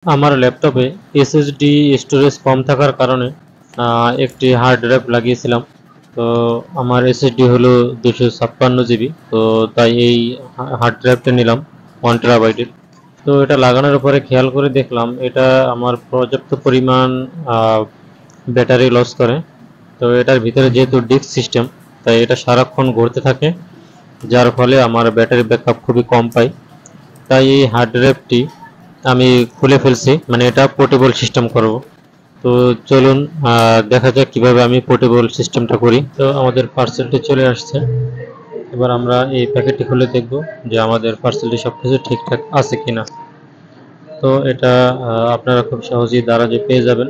আমার ল্যাপটপে SSD storage কম থাকার কারণে একটি হার্ড ড্রাইভ লাগিয়েছিলাম। তো আমার এসএসডি হলো 256 জিবি, তো তাই এই হার্ড ড্রাইভটা নিলাম 1 টেরাবাইটের। তো এটা লাগানোর পরে খেয়াল করে দেখলাম এটা আমার পর্যাপ্ত পরিমাণ ব্যাটারি লস করে। তো এটার ভিতরে যেহেতু ডিস্ক সিস্টেম, তাই এটা সারাক্ষণ ঘুরতে থাকে, যার ফলে আমার ব্যাটারি ব্যাকআপ খুবই কম পাই। তাই এই হার্ড ড্রাইভটি আমি খুলে ফেলছি, মানে এটা পোর্টেবল সিস্টেম করব। তো চলুন দেখা যাক কিভাবে আমি পোর্টেবল সিস্টেমটা করি। তো আমাদের পার্সেলটি চলে আসছে। এবার আমরা এই প্যাকেটটি খুলে দেখব যে আমাদের পার্সেলটি সবকিছু ঠিকঠাক আছে কিনা। তো এটা আপনারা খুব সহজেই দারাজে পেয়ে যাবেন।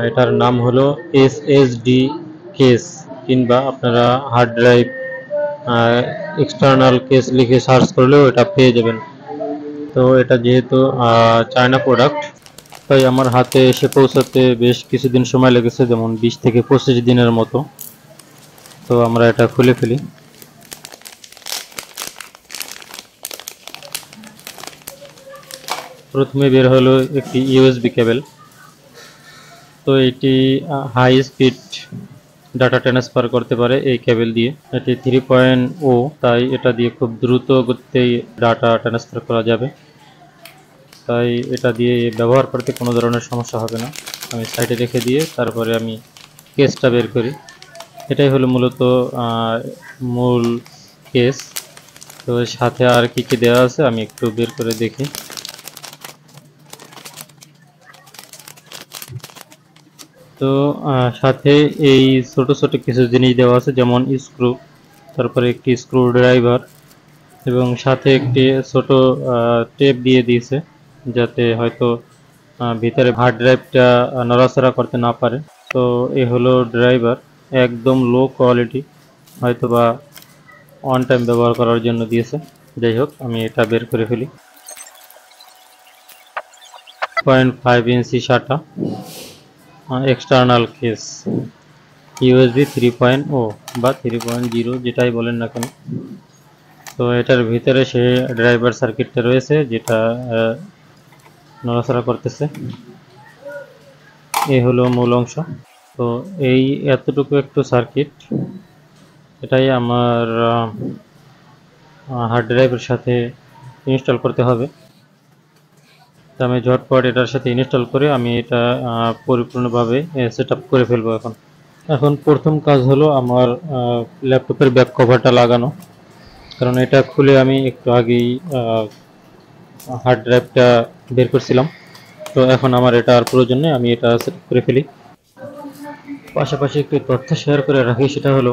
এটার নাম হলো এসএসডি কেস, কিংবা আপনারা হার্ড ড্রাইভ এক্সটার্নাল কেস লিখে সার্চ করলেও এটা পেয়ে যাবেন। তো এটা যেহেতু চায়না প্রোডাক্ট, তাই আমার হাতে এসে পৌঁছাতে বেশ কিছুদিন সময় লেগেছে, যেমন 20 থেকে 25 দিনের মতো। তো আমরা এটা খুলে ফেলি। প্রথমে বের হলো একটি ইউএসবি কেবল। তো এটি হাই স্পিড ডাটা ট্রান্সফার করতে পারে এই কেবল দিয়ে। এটি 3.0, তাই এটা দিয়ে খুব দ্রুত গতিতে ডাটা ট্রান্সফার করা যাবে। তাই এটা দিয়ে ব্যবহার করতে কোনো ধরনের সমস্যা হবে না। আমি সাইডে রেখে দিয়ে তারপরে আমি কেসটা বের করি। এটাই হলো মূলত মূল কেস। তো সাথে আর কি কি দেওয়া আছে আমি একটু বের করে দেখি। তো সাথে এই ছোট ছোট কিছু জিনিস দেওয়া আছে, যেমন স্ক্রু, তারপরে একটি স্ক্রু ড্রাইভার, এবং সাথে একটি ছোট টেপ দিয়ে দিয়েছে, যাতে হয়তো ভিতরে হার্ড ড্রাইভটা নড়াচড়া করতে না পারে। তো এই হলো ড্রাইভার, একদম লো কোয়ালিটি, হয়তো বা অন টাইম ব্যবহার করার জন্য দিয়েছে। যাই হোক, আমি এটা বের করে ফেলি। 0.5 ইঞ্চি সাটা এক্সটার্নাল কেস, ইউএসবি 3.0 বা 3.0, যেটাই বলেন না কেন। তো এটার ভিতরে সে ড্রাইভার সার্কিটটা রয়েছে, যেটা নড়াচড়া করতেছে। এই হলো মূল অংশ। তো এই এতটুকু একটু সার্কিট, এটাই আমার হার্ড ড্রাইভের সাথে ইনস্টল করতে হবে। তো আমি ঝটপট এটার সাথে ইনস্টল করে আমি এটা পরিপূর্ণভাবে সেট আপ করে ফেলবো। এখন প্রথম কাজ হলো আমার ল্যাপটপের ব্যাক কভারটা লাগানো, কারণ এটা খুলে আমি একটু আগেই হার্ড ড্রাইভটা বের করছিলাম। তো এখন আমার এটা আর প্রয়োজন নেই, আমি এটা সেট করে ফেলি। পাশাপাশি একটি তথ্য শেয়ার করে রাখি, সেটা হলো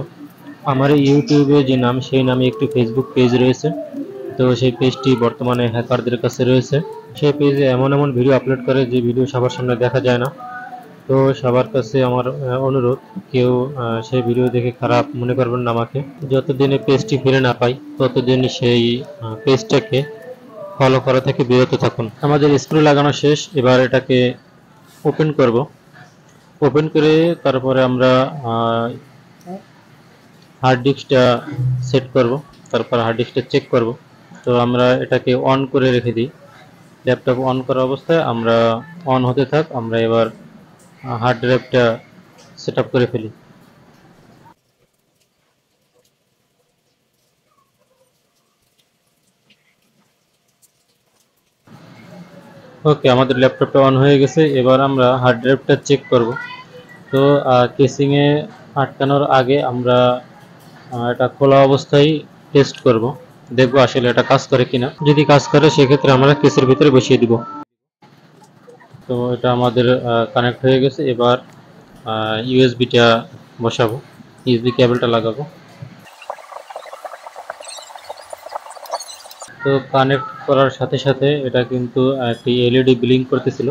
আমার ইউটিউবে যে নাম, সেই নামে একটি ফেসবুক পেজ রয়েছে। তো সেই পেজটি বর্তমানে হ্যাকারদের কাছে রয়েছে। সেই পেজে এমন এমন ভিডিও আপলোড করে যে ভিডিও সবার সামনে দেখা যায় না। তো সবার কাছে আমার অনুরোধ, কেউ সেই ভিডিও দেখে খারাপ মনে করবেন না আমাকে। যতদিনে পেজটি ফিরে না পাই, ততদিন সেই পেজটাকে ফলো করা থেকে বিরত থাকুন। আমাদের স্ক্রু লাগানো শেষ, এবার এটাকে ওপেন করব। ওপেন করে তারপরে আমরা হার্ড ডিস্কটা সেট করব, তারপর হার্ড ডিস্কটা চেক করব। তো আমরা এটাকে অন করে রেখে দিই। ল্যাপটপ অন করা অবস্থায় আমরা অন হতে থাক, আমরা এবার হার্ড ড্রাইভটা সেট আপ করে ফেলি। ওকে, আমাদের ল্যাপটপটা অন হয়ে গেছে। এবার আমরা হার্ড ড্রাইভটা চেক করব। তো কেসিংয়ে আটকানোর আগে আমরা এটা খোলা অবস্থায় টেস্ট করব, দেখব আসলে এটা কাজ করে কিনা। যদি কাজ করে সেক্ষেত্রে আমরা কেসের ভিতরে বসিয়ে দিব। তো এটা আমাদের কানেক্ট হয়ে গেছে। এবার ইউএসবিটা বসাবো, ইউএসবি কেবলটা লাগাবো। তো কানেক্ট করার সাথে সাথে এটা কিন্তু একটি এলইডি ব্লিঙ্ক করতেছিল।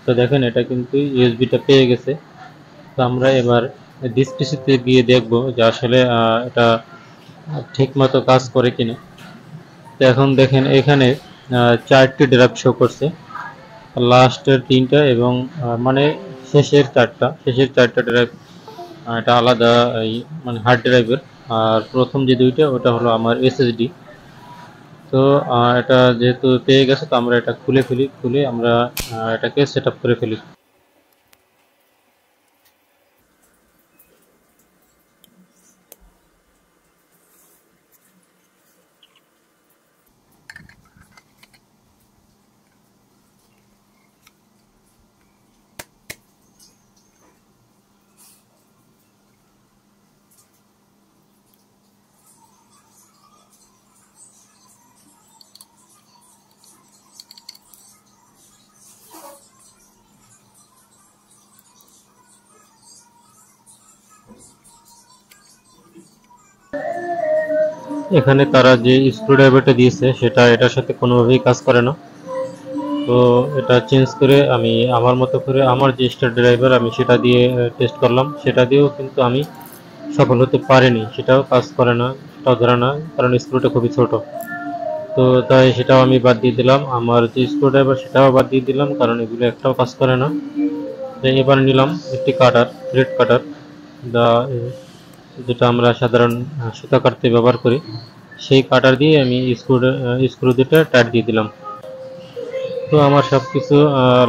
তো দেখেন, এটা কিন্তু ইউএসবিটা পেয়ে গেছে। তো আমরা এবার ডিসপ্লেতে গিয়ে দেখব যে আসলে এটা ঠিক মতো কাজ করে কিনা। তো এখন দেখেন, এখানে 4টি ড্রাইভ শো করছে, লাস্টের 3টা এবং মানে শেষের চারটা ড্রাইভ, এটা আলাদা, মানে হার্ড ড্রাইভের। আর প্রথম যে 2টা, ওটা হলো আমার এসএসডি। তো এটা যেহেতু পেয়ে গেছে, তো আমরা এটা খুলে ফেলি, খুলে আমরা এটাকে সেট আপ করে ফেলি। এখানে তারা যে স্ক্রুড্রাইভারটা দিয়েছে সেটা এটার সাথে কোনোভাবেই কাজ করে না। তো এটা চেঞ্জ করে আমি আমার মতো করে আমার যে স্টার ড্রাইভার আমি সেটা দিয়ে টেস্ট করলাম, সেটা দিয়েও কিন্তু আমি সফল হতে পারিনি, সেটাও কাজ করে না, সেটাও ধরে না, কারণ স্ক্রুটা খুবই ছোট। তো তাই সেটাও আমি বাদ দিয়ে দিলাম, আমার যে স্ক্রুড্রাইভার সেটাও বাদ দিয়ে দিলাম, কারণ এগুলো একটাও কাজ করে না। তো এবার নিলাম একটি কাটার, থ্রেড কাটার, দা যেটা আমরা সাধারণ সুতা কাটতে ব্যবহার করি, সেই কাটার দিয়ে আমি স্ক্রু দুটো টাইট দিয়ে দিলাম। তো আমার সব কিছু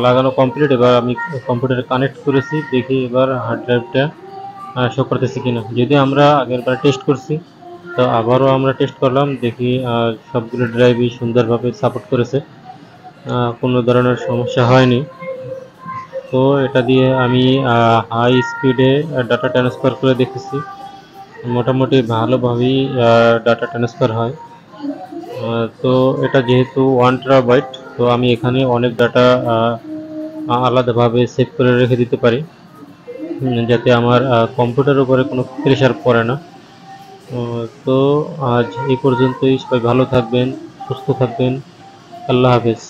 লাগানো কমপ্লিট। এবার আমি কম্পিউটারে কানেক্ট করেছি, দেখি এবার হার্ড ড্রাইভটা শো করতেছে কিনা। যদি আমরা আগেরবার টেস্ট করছি, তো আবারও আমরা টেস্ট করলাম, দেখি সবগুলো ড্রাইভই সুন্দরভাবে সাপোর্ট করেছে, কোনো ধরনের সমস্যা হয়নি। তো এটা দিয়ে আমি হাই স্পিডে ডাটা ট্রান্সফার করে দেখেছি, মোটামুটি ভালোভাবেই ডাটা ট্রান্সফার হয়। তো এটা যেহেতু 1 টেরাবাইট, তো আমি এখানে অনেক ডাটা আলাদাভাবে সেভ করে রেখে দিতে পারি, যাতে আমার কম্পিউটারের উপরে কোনো প্রেশার পড়ে না। তো আজ এই পর্যন্তই। সবাই ভালো থাকবেন, সুস্থ থাকবেন। আল্লাহ হাফেজ।